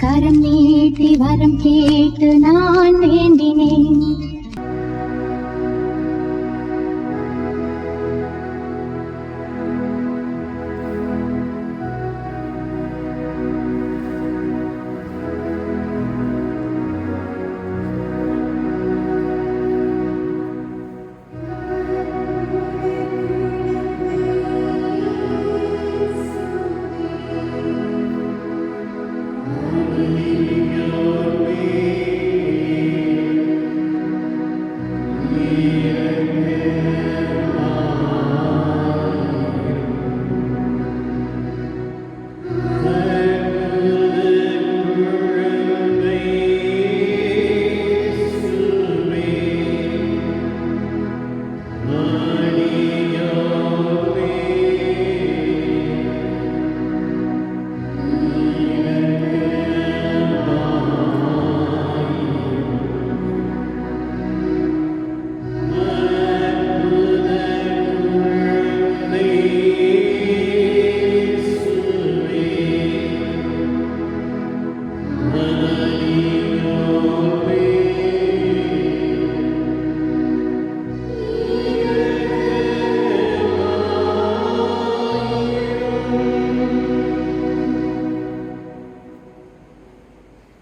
கரம் நீட்டி வரம் கேட்டு நான் வேண்டினேன்.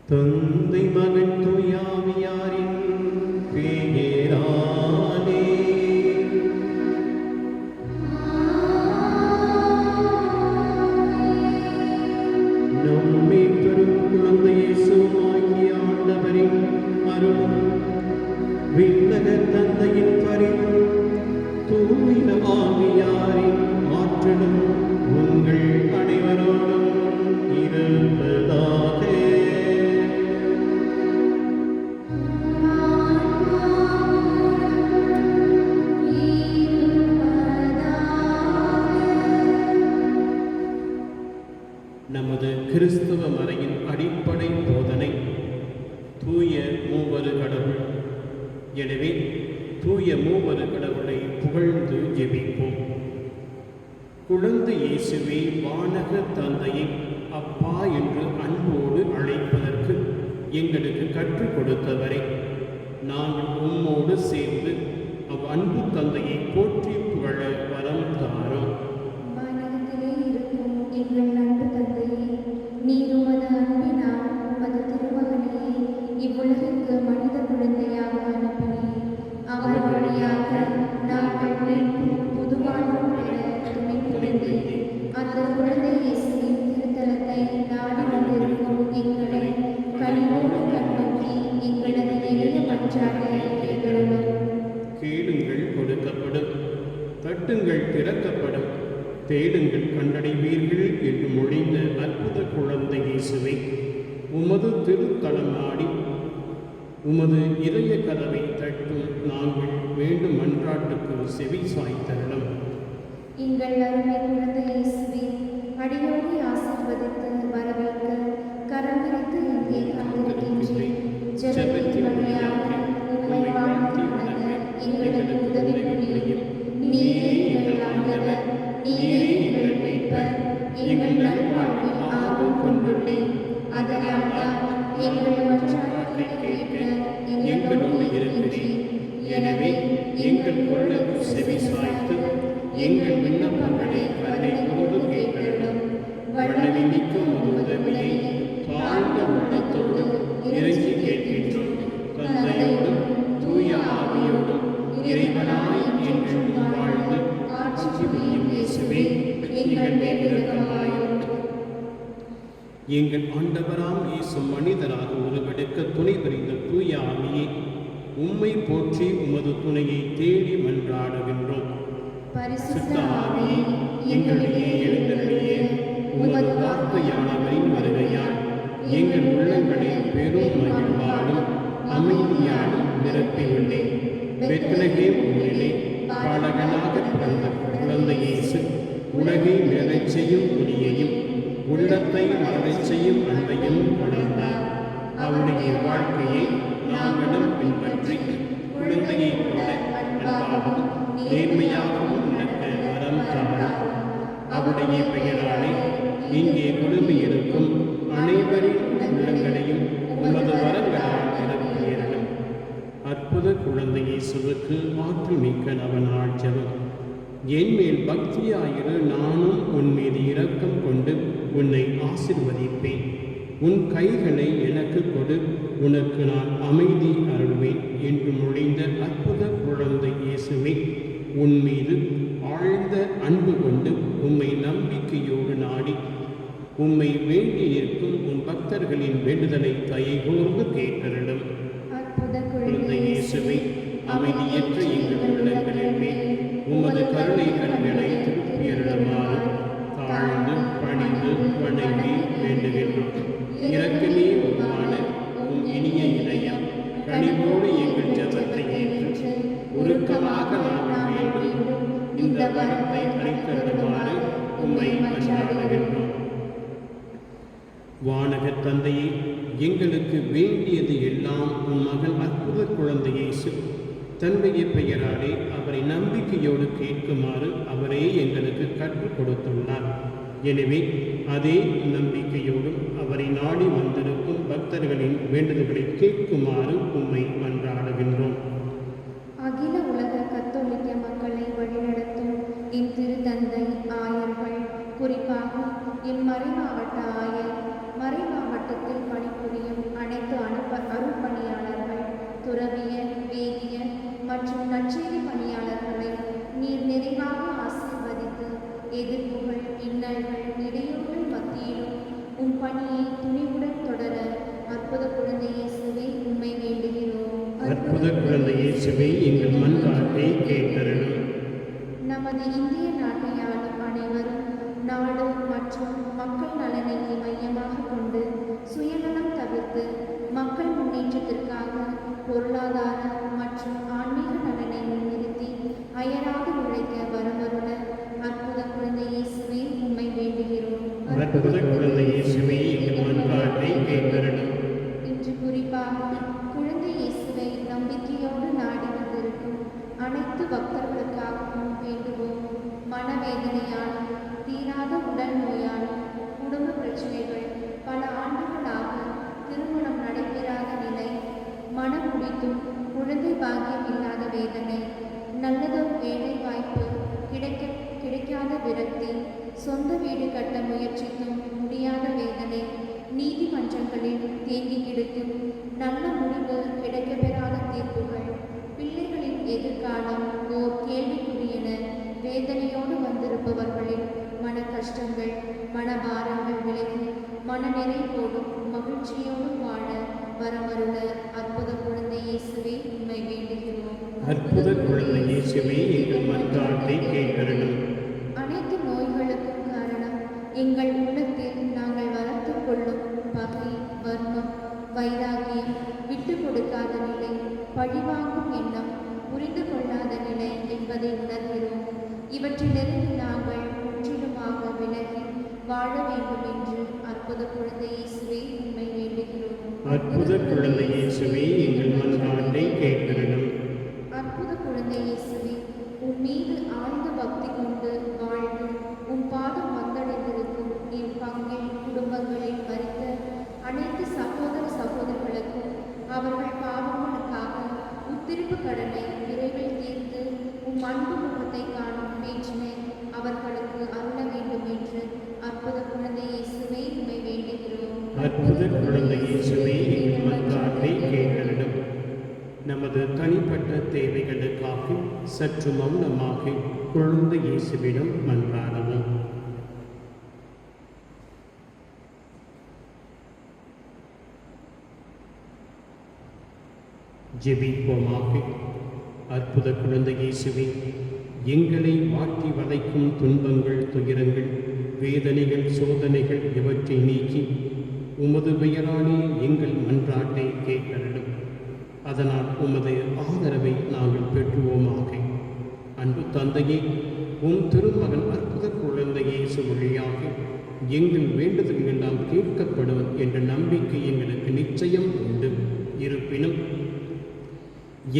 தந்தை மகன் தூயாவியாரின் பெயராலே நம்மை பெரும் குழந்தை இயேசுவாகிய ஆண்டவரின் அருளும் விண்ணக தந்தையின் பரிவும் தூய ஆவியாரின் ஆற்றலும் உங்கள் அனைவரோடும் இருப்பதாக. நமது கிறிஸ்துவ மறையின் அடிப்படை போதனை தூய மூவரு கடவுள். எனவே தூய மூவரு கடவுளை புகழ்ந்து ஜெபிப்போம். குழந்தை இயேசுவே வானக தந்தையை அப்பா என்று அன்போடு அழைப்பதற்கு எங்களுக்கு கற்றுக் கொடுத்தவரை நாங்கள் உம்மோடு சேர்ந்து அவ் அன்பு தந்தையை போற்றி புகழ வரம் தாரோம். எங்கள் அன்பு தந்தையே, நீர் உமது அன்பினால் உமது திருமகனையே இவ்வுலகிற்கு மனித குழந்தையாக அனுப்பினீர். அவர் வழியாக நாங்கள் புது வாழ்வு பெற துணை புரிந்தீர். அந்த குழந்தை இயேசுவின் திருத்தலத்தை நாடி கொண்டிருக்கும் எங்களை கனிவோடு கண்ணோக்கி எங்களது எளிய பற்றாக கேளுங்கள். கேளுங்கள் கொடுக்கப்படும், தட்டுங்கள் திறக்கப்படும், தேடுங்கள் கண்டடைவீர்கள் என்று மொழிந்த அற்புத குழந்தை இயேசுவை உமது திருத்தலம் நாடி உமது இதய கதவை தட்டும் நாங்கள் வேண்டும் மன்றாட்டுக்கு செவி சாய்த்தருளும். எங்கள் அருமை குழந்தை இயேசுவை அடியோடி ஆசீர்வதித்து வரவேற்க கரம் விரித்து இங்கே காத்திருக்கின்றேன். ஜெபத்தின் வழியாக உம்மை வாழ்த்தி வணங்க எங்களுக்கு உதவி புரியும். நீரே எங்கள் ஆண்டவர், நீரே எங்கள் மீட்பர். எங்கள் நல்வாழ்வில் ஆர்வம் கொண்டுள்ளேன். அதனால் தான் எங்கள் மன்றாட்டை கேட்க எங்களோடு இருக்கிறேன். எனவே எங்கள் குரலுக்கு செவி சாய்த்து எங்கள் விண்ணப்பங்களை கருணை கொண்டு கேட்கிறோம். வல்லமை மிக்க உதவியை தாழ்ந்த உள்ளத்தோடு இறைஞ்சி கேட்கின்றோம். தந்தையோடும் தூய ஆவியோடும் இறைவனாய் என்றும் வாழ்ந்து ஆட்சி புரியும் இயேசுவே எங்கள் மேல் இரக்கமாயிரும். எங்கள் ஆண்டவராம் இயேசு மனிதராக உருவெடுக்க துணை புரிந்த தூய ஆவியை உம்மை போற்றி உமது துணையை தேடி மன்றாடுகின்றோம். பரிசுத்த ஆவியே எங்களிடையே எழுந்தருளியே உமது வார்த்தையானவரின் வருகையால் பெத்லகேம் ஊரிலே பாலகனாக பிறந்த குழந்தை இயேசு உலகை மேலச் செய்யும் ஒளியையும் உள்ளத்தை மலரச் செய்யும் அன்பையும் கொண்டார். அவருடைய வாழ்க்கையை நாங்களும் பின்பற்றி குழந்தையைப் போல அன்பாகவும் நேர்மையாகவும் நடக்க வரம் தாரும். அவருடைய பெயராலே இங்கே குழுமியிருக்கும் அனைவரின் உள்ளங்களையும் உமது வரங்களால் நிரப்பியருளும். அற்புத குழந்தை இயேசுவுக்கு ஆற்றல் மிக்க நவநாள் ஜெபம். என் மேல் பக்தியாயிரு, நானும் உன் மீது இரக்கம் கொண்டு உன்னை ஆசிர்வதிப்பேன். உன் கைகளை எனக்கு கொடு, உனக்கு நான் அமைதி அருள்வேன் என்று மொழிந்த அற்புத குழந்தை இயேசுவே, உன் மீது ஆழ்ந்த அன்பு கொண்டு உம்மை நம்பிக்கையோடு நாடி உம்மை வேண்டி நிற்கும் உன் பக்தர்களின் வேண்டுதலை தயைகூர்ந்து கேட்டருளும். குழந்தை இயேசுவே, அமைதியற்ற எங்கள் உள்ளங்களின் மேல் உமது கருணை கண்களை திருப்பியருளுமாறு தாழ்ந்து பணிந்து வணங்கி வேண்டுகின்றோம். இரக்கமே உருவான உம் இனிய இதயம் கனிவோடு எங்கள் ஜெபத்தை ஏற்று உருக்கமாக நாங்கள் வேண்டும் இந்த வரத்தை அளித்தருளுமாறு உம்மை மன்றாடுகின்றோம். வானகத் தந்தையே, எங்களுக்கு வேண்டியது எல்லாம் உன் மகன் அற்புத குழந்தை இயேசு தன்னுடைய பெயராலே அவரை நம்பிக்கையோடு கேட்குமாறு அவரே எங்களுக்கு கற்றுக் கொடுத்துள்ளார். எனவே அதே நம்பிக்கையோடும் அவரை நாடி வந்திருக்கும் பக்தர்களின் வேண்டுதல்களை கேட்குமாறு உம்மை மன்றாடுகின்றோம். அகில உலக கத்தோலிக்க மக்களை வழிநடத்தும் என் திருத்தந்தை ஆயர்கள், குறிப்பாக என் மறைமாவட்ட ஆயர், மறைமாவட்டத்தில் பணிபுரியும் அனைத்து அருள்பணியாளர்கள், துறவியர், வேதியர் மற்றும் நற்செய்தி பணியாளர்களை நீர் நிறைவாக ஆசீர்வதித்து எதிர்ப்புகள், இன்னல்கள், இடையூறுகள் மத்தியிலும் உம் பணியை துணிவுடன் தொடர அற்புத குழந்தை இயேசுவை உம்மை வேண்டுகிறோம். அற்புத குழந்தை இயேசுவை எங்கள் மன்றாட்டை கேட்டருளும். நமது இந்திய நாட்டை ஆளும் அனைவரும் நாடு மற்றும் மக்கள் நலனை மையமாக கொண்டு சுயநலம் தவிர்த்து மக்கள் முன்னேற்றத்திற்காக பொருளாதார மற்றும் ஆன்மீக நலனை முன்னிறுத்தி அயராது உழைக்க வரமருள அற்புத குழந்தை இயேசுவை உம்மை வேண்டுகிறோம். அற்புத குழந்தை இயேசுவை எங்கள் மன்றாட்டை கேட்டருளும். இன்று குறிப்பாக குழந்தை இயேசுவை நம்பிக்கையோடு நாடி வந்திருக்கும் அனைத்து பக்தர்களுக்காகவும் வேண்டுவோம். மனவேதனையாலும் தீராத உடல் நோயாலும் குடும்ப பிரச்சனைகள், பல ஆண்டுகளாக திருமணம் நடைபெறாத நிலை, மனம் முடித்தும் குழந்தை பாக்கியம் இல்லாத வேதனை, நல்லதொரு வேலை வாய்ப்பு கிடைக்காத விரக்தி, சொந்த வீடு கட்ட முயற்சித்தும் முடியாத வேதனை, நீதிமன்றங்களில் தேங்கி கிடக்கும் நல்ல முடிவு கிடைக்கப்பெறாத தீர்ப்புகள், பிள்ளைகளின் எதிர்காலம் ஓர் கேள்விக்குரியன வேதனையோடு வந்திருப்பவர்களின் மன கஷ்டங்கள், மனபாரங்கள் விலகி மனநிறைவோடும் மகிழ்ச்சியோடும் வாழ வரமருள அற்புத குழந்தை இயேசுவை உம்மை வேண்டுகிறோம். அற்புத குழந்தை இயேசுவை எங்கள் மன்றாட்டை கேட்டருளும். அனைத்து நோய்களுக்கும் காரணம் எங்கள் உள்ளத்தில் நாங்கள் வளர்த்து கொள்ளும் பகை, வர்மம், வைராகியம், விட்டு கொடுக்காத நிலை, பழிவாங்கும் எண்ணம், புரிந்து கொள்ளாத நிலை என்பதை உணர்கிறோம். இவற்றிலிருந்து நாங்கள் முற்றிலுமாக விலகி வாழ வேண்டும் என்று அற்புத குழந்தை இயேசுவை உம்மை வேண்டுகிறோம். அற்புத குழந்தை இயேசுவை எங்கள் மன்றாட்டை கேட்டருளும். அற்புத குழந்தை இயேசுவே, உன் மீது ஆழ்ந்த பக்தி கொண்டு வாழ்ந்து உன் பாதம் வந்தடைந்திருக்கும் என் பங்கில் குடும்பங்களில் மரித்த அனைத்து சகோதர சகோதரிகளுக்கும் அவர்கள் பாவங்களுக்காக உத்திருப்பு கடனை விரைவில் தீர்த்து உம் அன்பு முகத்தை காணும் பேச்சினை அவர்களுக்கு அருள வேண்டும் என்று அற்புத குழந்தை இயேசுவை உம்மை வேண்டுகிறோம். அற்புத குழந்தை இயேசுவை எங்கள் மன்றாட்டை கேட்டருளும். நமது தனிப்பட்ட தேவைகளுக்காக சற்று மௌனமாக குழந்தை இயேசுவிடம் மன்றாடுவோம். ஜெபிப்போமாக. அற்புத குழந்தை இயேசுவே, எங்களை வாட்டி வதைக்கும் துன்பங்கள், துயரங்கள், வேதனைகள், சோதனைகள் இவற்றை நீக்கி உமது பெயராலே எங்கள் மன்றாட்டை கேட்டருளும். அதனால் உமது ஆதரவை நாங்கள் பெற்றுவோமாக. அன்பு தந்தையே, உம் திருமகன் அற்புத குழந்தை இயேசு வழியாக எங்கள் வேண்டுதல் எல்லாம் கேட்கப்படும் என்ற நம்பிக்கை எங்களுக்கு நிச்சயம் உண்டு. இருப்பினும்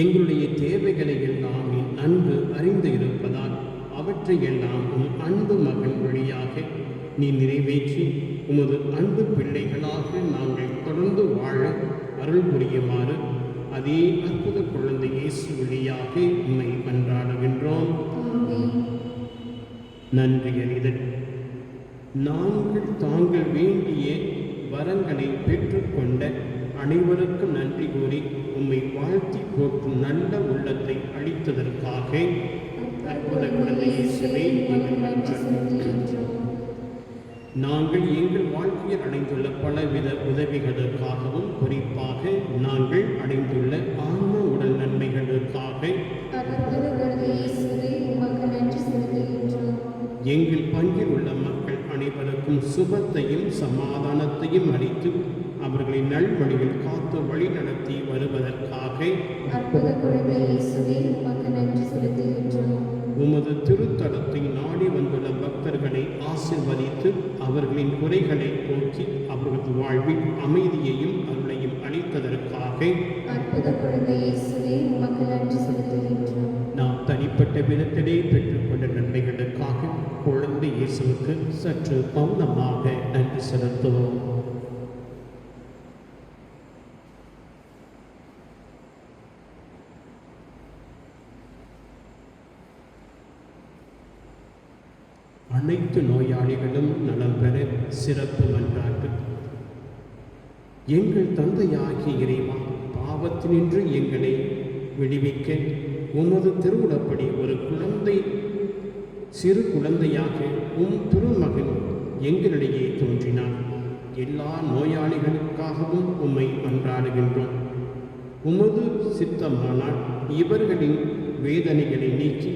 எங்களுடைய தேவைகளை எல்லாம் நீ நன்கு அறிந்து இருப்பதால் அவற்றை எல்லாம் உம் அன்பு மகன் வழியாக நீ நிறைவேற்றி உமது அன்பு பிள்ளைகளாக நாங்கள் தொடர்ந்து வாழ அருள் புரியுமாறு அதே அற்புத குழந்தை இயேசு வழியாக உம்மை மன்றாடுகின்றோம். நன்றி அறிதல். நாங்கள் தாங்கள் வேண்டிய வரங்களை பெற்றுக்கொண்ட அனைவருக்கும் நன்றி கூறி உம்மை வாழ்த்தி போற்றும் நல்ல உள்ளத்தை அளித்ததற்காக அற்புத குழந்தை இயேசுவே எங்கள் மன்றாடுகின்றோம். நாங்கள் எங்கள் வாழ்க்கையில் அடைந்துள்ள பலவித உதவிகளுக்காகவும் குறிப்பாக நாங்கள் அடைந்துள்ள ஆன்ம உடல் நன்மைகளுக்காக எங்கள் பங்கில் உள்ள மக்கள் அனைவருக்கும் சுகத்தையும் சமாதானத்தையும் அளித்து அவர்களை நல்வழியில் காத்து வழி நடத்தி வருவதற்காக உமது திருத்தலத்தை நாடி வந்துள்ள பக்தர்களை ஆசிர்வதித்து அவர்களின் குறைகளை போக்கி அவர்களது வாழ்வில் அமைதியையும் அருளையும் அளித்ததற்காக நாம் தனிப்பட்ட விதத்திலே பெற்றுக்கொண்ட நன்மைகளுக்காக குழந்தை இயேசுவுக்கு சற்று மௌனமாக நன்றி செலுத்துவோம். அனைத்து நோயாளிகளும் நலம் பெற சிறப்பு மன்றாட்டு. எங்கள் தந்தையாகிய இறைவா, பாவத்தினின்று எங்களை விடுவிக்க உமது திருவுளப்படி ஒரு சிறு குழந்தையாக உம் திருமகன் எங்களிடையே தோன்றினார். எல்லா நோயாளிகளுக்காகவும் உம்மை மன்றாடுகின்றோம். உமது சித்தமானால் இவர்களின் வேதனைகளை நீக்கி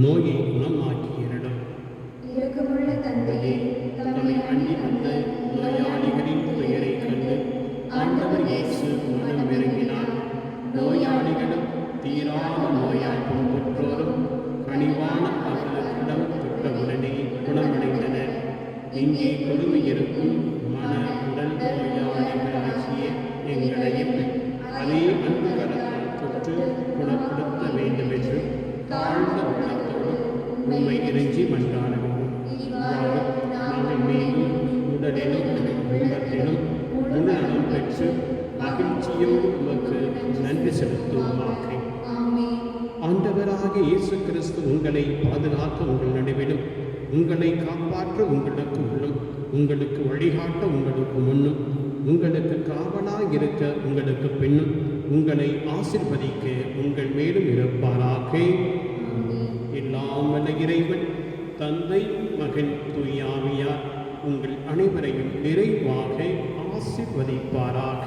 நோயை குணமாக்கியிருடும். இரக்கமுள்ள தந்தையே, தம்மை அண்டி வந்த நோயாளிகளின் துயரை கண்டு ஆண்டவர் இயேசு மனம் இறங்கினார். நோயாளிகளும் தீராத நோயால் பெற்றோரும் கனிவான அவர்களிடம் பெற்றவுடனே குணமடைந்தனர். இங்கே கொடுமை இருக்கும் மன உடல் நோயாளிகளாகிய எங்களையும் அதே அன்பு கரத்தால் தொற்று குணப்படுத்த வேண்டும் என்று தாழ்ந்த உள்ளத்தோடு உண்மை இறைஞ்சி மன்றாடுகிறோம். நாங்கள் மீண்டும் உடலிலும் உள்ளத்திலும் முழுநலம் பெற்று மகிழ்ச்சியோடு உமக்கு நன்றி செலுத்துவோமாக. ஆண்டவராக இயேசு கிறிஸ்து உங்களை பாதுகாக்க உங்கள் நடுவிலும், உங்களை காப்பாற்ற உங்களுக்கு உள்ளும், உங்களுக்கு வழிகாட்ட உங்களுக்கு முன்னும், உங்களுக்கு காவலாக இருக்க உங்களுக்கு பின்னும், உங்களை ஆசீர்வதிக்க உங்கள் மேலும் இருப்பாராக. எல்லாம் வல்ல இறைவன் தந்தை, மகன், தூய ஆவியார் உங்கள் அனைவரையும் நிறைவாக ஆசீர்வதிப்பாராக.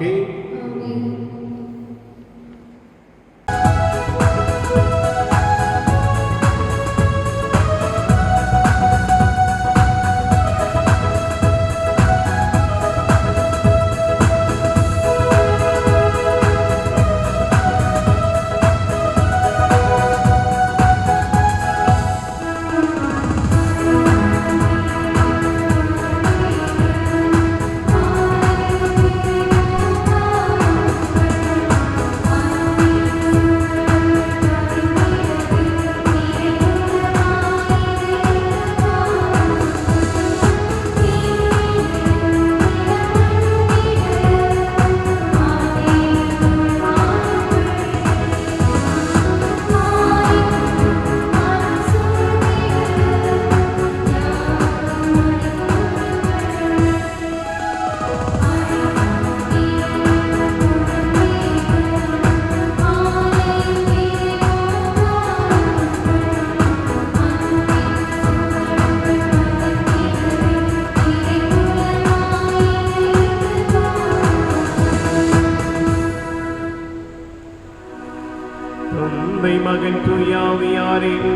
தந்தை, மகன், தூய ஆவியாரின்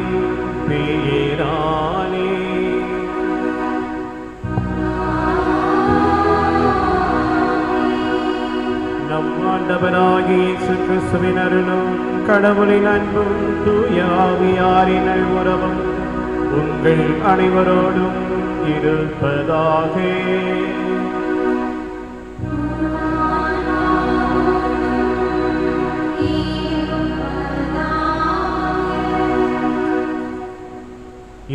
பெயராலே நம் ஆண்டவராகிய இயேசு கிறிஸ்துவின் அருளும் கடவுளின் அன்பும் தூய ஆவியாரின் நல்வுறவும் உங்கள் அனைவரோடும் இருப்பதாக.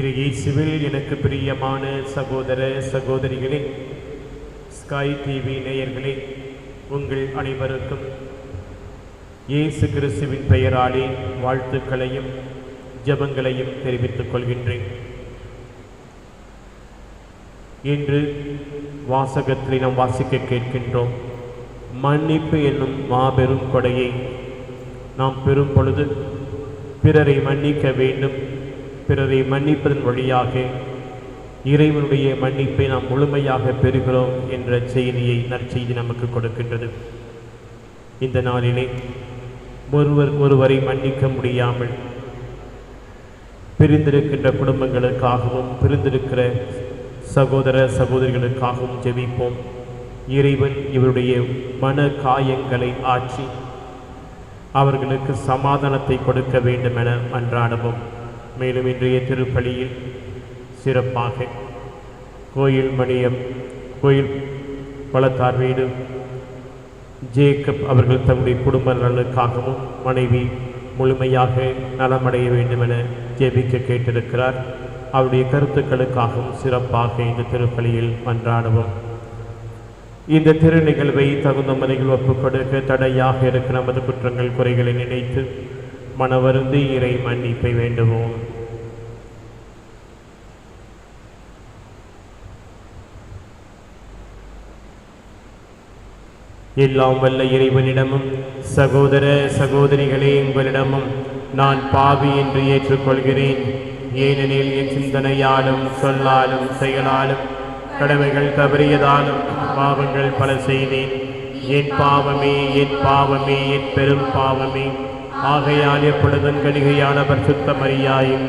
இரு இயேசுவில் எனக்கு பிரியமான சகோதர சகோதரிகளே, ஸ்காய் டிவி நேயர்களே, உங்கள் அனைவருக்கும் இயேசு கிறிஸ்துவின் பெயராலே வாழ்த்துக்களையும் ஜெபங்களையும் தெரிவித்துக் கொள்கின்றேன். இன்று வாசகத்தில் நாம் வாசிக்க கேட்கின்றோம். மன்னிப்பு என்னும் மாபெரும் கொடையை நாம் பெறும் பொழுது பிறரை மன்னிக்க வேண்டும். பிறரை மன்னிப்பதன் வழியாக இறைவனுடைய மன்னிப்பை நாம் முழுமையாக பெறுகிறோம் என்ற செய்தியை நற்செய்தி நமக்கு கொடுக்கின்றது. இந்த நாளிலே ஒருவரை மன்னிக்க முடியாமல் பிரிந்திருக்கின்ற குடும்பங்களுக்காகவும் பிரிந்திருக்கிற சகோதர சகோதரிகளுக்காகவும் ஜெபிப்போம். இறைவன் இவருடைய மன காயங்களை ஆற்றி அவர்களுக்கு சமாதானத்தை கொடுக்க வேண்டும் என மன்றாடுவோம். மேலும் இன்றைய திருப்பலியில் சிறப்பாக கோயில் மணியம் கோயில் வளத்தார் வீடு ஜேக்கப் அவர்கள் தங்களுடைய குடும்ப நலனுக்காகவும் மனைவி முழுமையாக நலமடைய வேண்டும் என ஜெபிக்க கேட்டிருக்கிறார். அவருடைய கருத்துக்களுக்காகவும் சிறப்பாக இந்த திருப்பலியில் மன்றாடுவோம். இந்த திரு நிகழ்வை தகுந்த முறையில் ஒப்புக்கொடுக்க தடையாக இருக்கிற நமது குற்றங்கள் குறைகளை நினைத்து மனவருந்தி இறை மன்னிப்பை வேண்டுவோம். எல்லாம் வல்ல இறைவனிடமும் சகோதர சகோதரிகளே உங்களிடமும் நான் பாவி என்று ஏற்றுக்கொள்கிறேன். ஏனெனில் என் சிந்தனையாலும் சொல்லாலும் செயலாலும் கடமைகள் தவறியதாலும் பாவங்கள் பல செய்தேன். என் பாவமே என் பாவமே என் பெரும் பாவமே. ஆகையால் எப்பொழுதும் கணிகையான பரிசுத்த மரியாயும்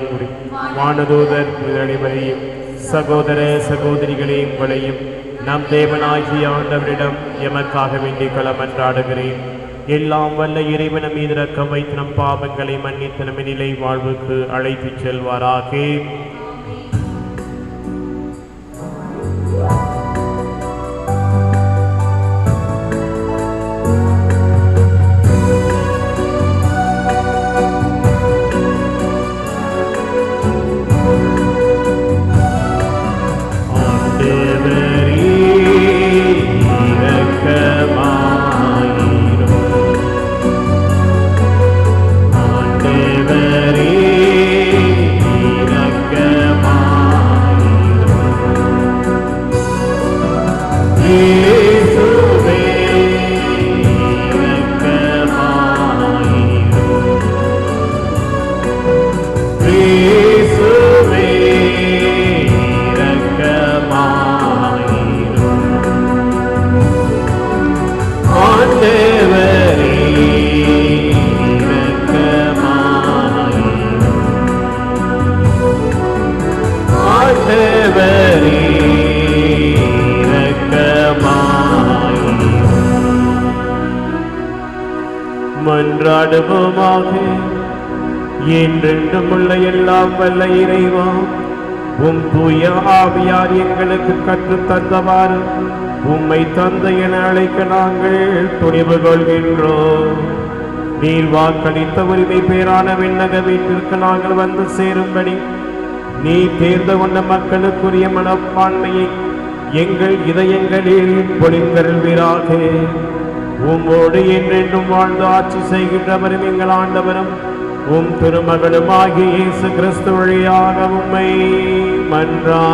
வானதூதர் அனைவரையும் சகோதர சகோதரிகளே உங்களையும் நம் தேவனாகிய ஆண்டவரிடம் எமக்காக வேண்டிக் கொள்ள மன்றாடுகிறேன். எல்லாம் வல்ல இறைவன் மீது இரக்கம் வைத்து நம் பாவங்களை மன்னித்து நம் நிலை வாழ்வுக்கு அழைத்துச் செல்வாராக. மன்றாடுவோமாக. என்றென்றும் உள்ள எல்லாம் வல்ல இறைவா, உம் தூய ஆவியார் எங்களுக்கு கற்றுத் தந்தவாறு உம்மை தந்தை என அழைக்க நாங்கள் துணிவு கொள்கின்றோம். நீர் வாக்களித்த உரிமை பேரான விண்ணக வீட்டிற்கு நாங்கள் வந்து சேரும்படி நீ தேர்ந்து கொண்ட மக்களுக்குரிய மனப்பான்மையை எங்கள் இதயங்களில் பொழிந்தருள்வீராக. உம்மோடு என்றென்றும் வாழ்ந்து ஆட்சி செய்கின்றவரும் எங்கள் ஆண்டவரும் உம் திருமகனுமாகிய இயேசு கிறிஸ்து வழியாக உம்மை மன்றாடுகின்றோம்.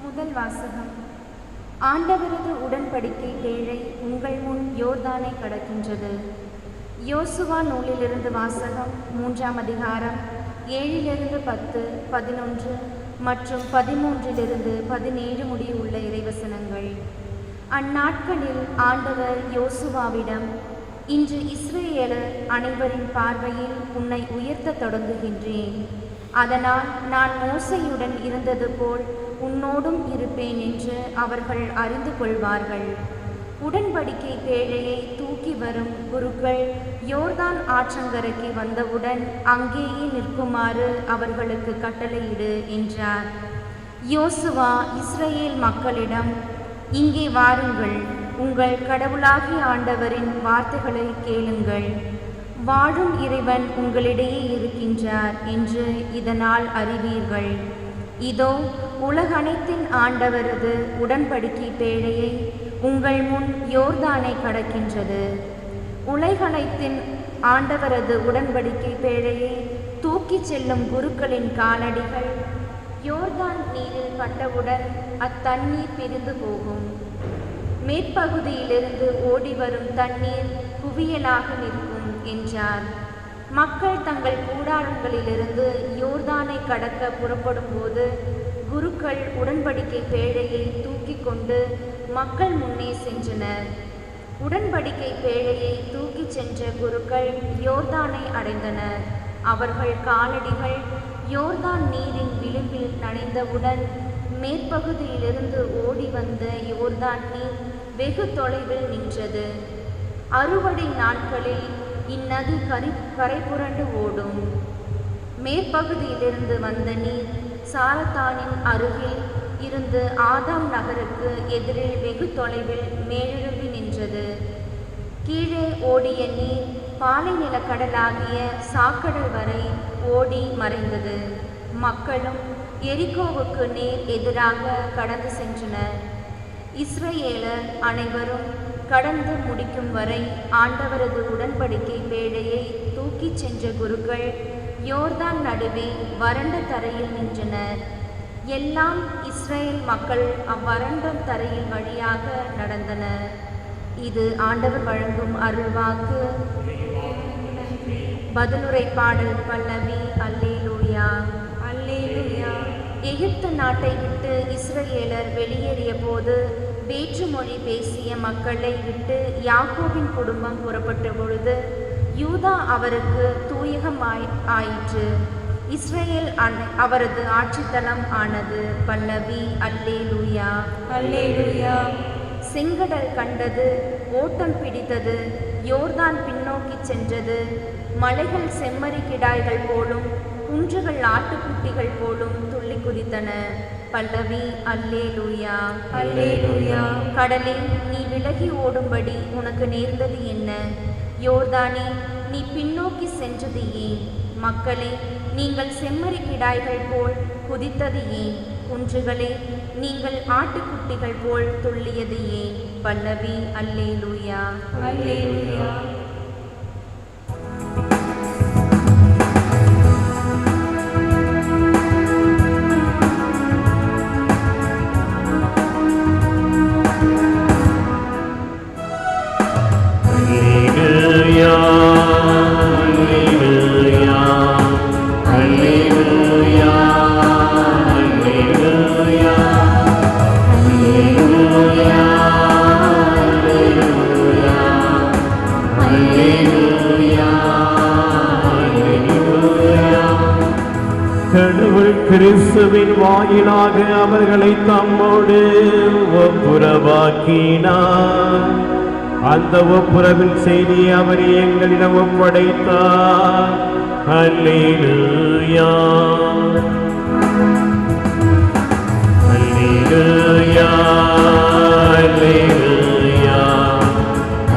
முதல் வாசகம். ஆண்டவரது உடன்படிக்கை பேழை உங்கள் முன் யோர்தானை கடக்கின்றது. யோசுவா நூலிலிருந்து வாசகம். 3ஆம் அதிகாரம் 7 10, 11, மற்றும் 13 17 முடிய உள்ள இறைவசனங்கள். அந்நாட்களில் ஆண்டவர் யோசுவாவிடம், இன்று இஸ்ரேலர் அனைவரின் பார்வையில் உன்னை உயர்த்த தொடங்குகின்றேன். அதனால் நான் மோசையுடன் இருந்தது போல் உன்னோடும் இருப்பேன் என்று அவர்கள் அறிந்து கொள்வார்கள். உடன்படிக்கை பேழையை தூக்கி வரும் குருக்கள் யோர்தான் ஆற்றங்கரைக்கு வந்தவுடன் அங்கேயே நிற்குமாறு அவர்களுக்கு கட்டளையிடு என்றார். யோசுவா இஸ்ரேல் மக்களிடம், இங்கே வாருங்கள், உங்கள் கடவுளாகிய ஆண்டவரின் வார்த்தைகளை கேளுங்கள். வாழும் இறைவன் உங்களிடையே இருக்கின்றார் என்று இதனால் அறிவீர்கள். இதோ உலகனைத்தின் ஆண்டவரது உடன்படிக்கை பேழையை உங்கள் முன் யோர்தானை கடக்கின்றது. உலகனைத்தின் ஆண்டவரது உடன்படிக்கை பேழையை தூக்கிச் செல்லும் குருக்களின் காலடிகள் யோர்தான் நீரில் பட்டவுடன் அத்தண்ணீர் பிரிந்து போகும். மேற்பகுதியிலிருந்து ஓடி வரும் தண்ணீர் குவியலாக நிற்கும் என்றார். மக்கள் தங்கள் கூடாரங்களிலிருந்து யோர்தானை கடக்க புறப்படும் போது குருக்கள் உடன்படிக்கை பேழையை தூக்கி கொண்டு மக்கள் முன்னே சென்றனர். உடன்படிக்கை பேழையை தூக்கி சென்ற குருக்கள் யோர்தானை அடைந்தனர். அவர்கள் காலடிகள் யோர்தான் நீரின் விளிம்பில் நனைந்தவுடன் மேற்பகுதியிலிருந்து ஓடி வந்த யோர்தான் நீர் வெகு தொலைவில் நின்றது. அறுவடை நாட்களில் இந்நதி கரை புரண்டு ஓடும். மேற்பகுதியிலிருந்து வந்த நீர் சாரத்தானின் அருகில் இருந்து ஆதாம் நகருக்கு எதிரில் வெகு தொலைவில் மேலெழும்பி நின்றது. கீழே ஓடிய நீர் பாலை நிலக்கடலாகிய சாக்கடல் வரை ஓடி மறைந்தது. மக்களும் எரிகோவுக்கு நேர் எதிராக கடந்து சென்றனர். இஸ்ரேலர் அனைவரும் கடந்து முடிக்கும் வரை ஆண்டவரது உடன்படிக்கை பேழையை தூக்கிச் சென்ற குருக்கள் யோர்தான் நடுவே வறண்ட தரையில் நின்றனர். எல்லாம் இஸ்ரேல் மக்கள் அவ்வறண்ட தரையில் வழியாக நடந்தனர். இது ஆண்டவர் வழங்கும் அருள்வாக்கு. பதிலுரை பாடல் பல்லவி. அல்லேலூயா அல்லேலூயா. எகிப்து நாட்டை விட்டு இஸ்ரேலர் வெளியேறிய போது வேற்று மொழி பேசிய மக்களை விட்டு யாக்கோபின் குடும்பம் புறப்பட்ட பொழுது யூதா அவருக்கு தூயகம் ஆயிற்று. இஸ்ரேல் அவரது ஆட்சித்தலம் ஆனது. பல்லவி. அல்லேலூயா அல்லேலூயா. செங்கடல் கண்டது, ஓட்டம் பிடித்தது, யோர்தான் பின்னோக்கி சென்றது. மலைகள் செம்மறி கிடாய்கள் போலும் குன்றுகள் ஆட்டுக்குட்டிகள் போலும் துள்ளி குதித்தன. பல்லவி. அல்லேலூயா அல்லேலூயா. கடலே, நீ விலகி ஓடும்படி உனக்கு நேர்ந்தது என்ன? யோர்தானே, நீ பின்னோக்கி சென்றது ஏன்? மக்களே, நீங்கள் செம்மறி கிடாய்கள் போல் குதித்தது ஏன்? குன்றுகளே, நீங்கள் ஆட்டுக்குட்டிகள் போல் துள்ளியது ஏன்? பல்லவி. அல்லேலூயா அல்லேலூயா. கடவுள் கிறிஸ்துவின் வாயிலாக அவர்களை தம்மோடு ஒப்புரவாக்கினார். அந்த ஒப்புரவின் செய்தியை அவர் எங்களிடம் ஒப்படைத்தார். அல்லேலூயா அல்லேலூயா அல்லேலூயா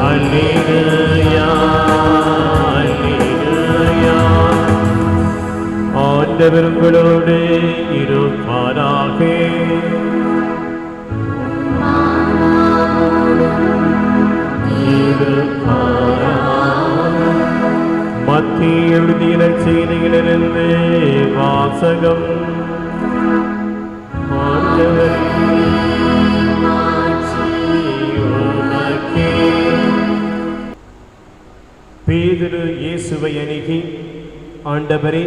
அல்லேலூயா அல்லேலூயா. ஆண்டவர் உங்களோடு இருப்பாராக. மத்திய எழுதிய செய்திகளிலிருந்து வாசகம். பேதுரு இயேசுவை அணுகி, ஆண்டவரே,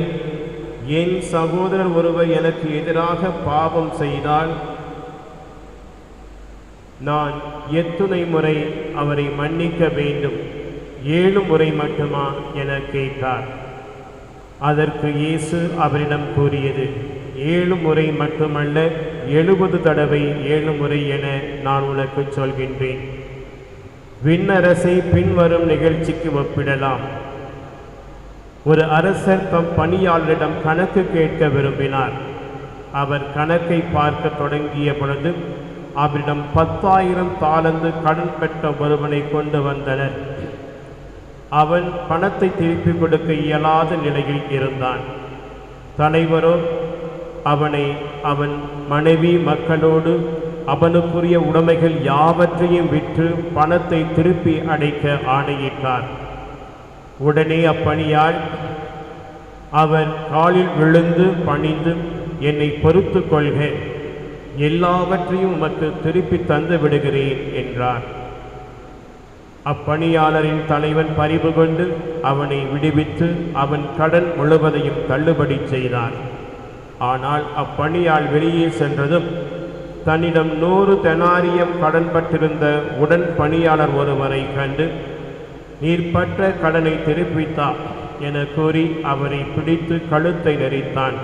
என் சகோதரர் ஒருவர் எனக்கு எதிராக பாவம் செய்தால் நான் எத்துணை முறை அவரை மன்னிக்க வேண்டும்? 7 முறை மட்டுமா என கேட்டார். அதற்கு இயேசு அவரிடம் கூறியது, 7 முறை மட்டுமல்ல, 70 தடவை 7 முறை என நான் உனக்கு சொல்கின்றேன். விண்ணரசை பின்வரும் நிகழ்ச்சிக்கு ஒப்பிடலாம். ஒரு அரசர் தம் பணியாளரிடம் கணக்கு கேட்க விரும்பினார். அவர் கணக்கை பார்க்க தொடங்கிய பொழுது அவரிடம் 10,000 தாலந்து கடன் பெற்ற ஒருவனை கொண்டு வந்தனர். அவன் பணத்தை திருப்பி கொடுக்க இயலாத நிலையில் இருந்தான். தலைவரோ அவனை அவன் மனைவி மக்களோடு அவனுக்குரிய உடைமைகள் யாவற்றையும் விற்று பணத்தை திருப்பி அடைக்க ஆணையிட்டார். உடனே அப்பணியாள் அவர் காலில் விழுந்து பணிந்து, என்னை பொறுத்து கொள்க, எல்லாவற்றையும் உமக்கு திருப்பி தந்து விடுகிறேன் என்றார். அப்பணியாளரின் தலைவன் பரிவு கொண்டு அவனை விடுவித்து அவன் கடன் முழுவதையும் தள்ளுபடி செய்தார். ஆனால் அப்பணியாள் வெளியே சென்றதும் தன்னிடம் 100 தெனாரியம் கடன் பட்டிருந்த உடன் பணியாளர் ஒருவரை கண்டு, நீர் பற்ற கடனை திருப்பித்தா என கூறி அவரை பிடித்து கழுத்தை நெரித்தான்.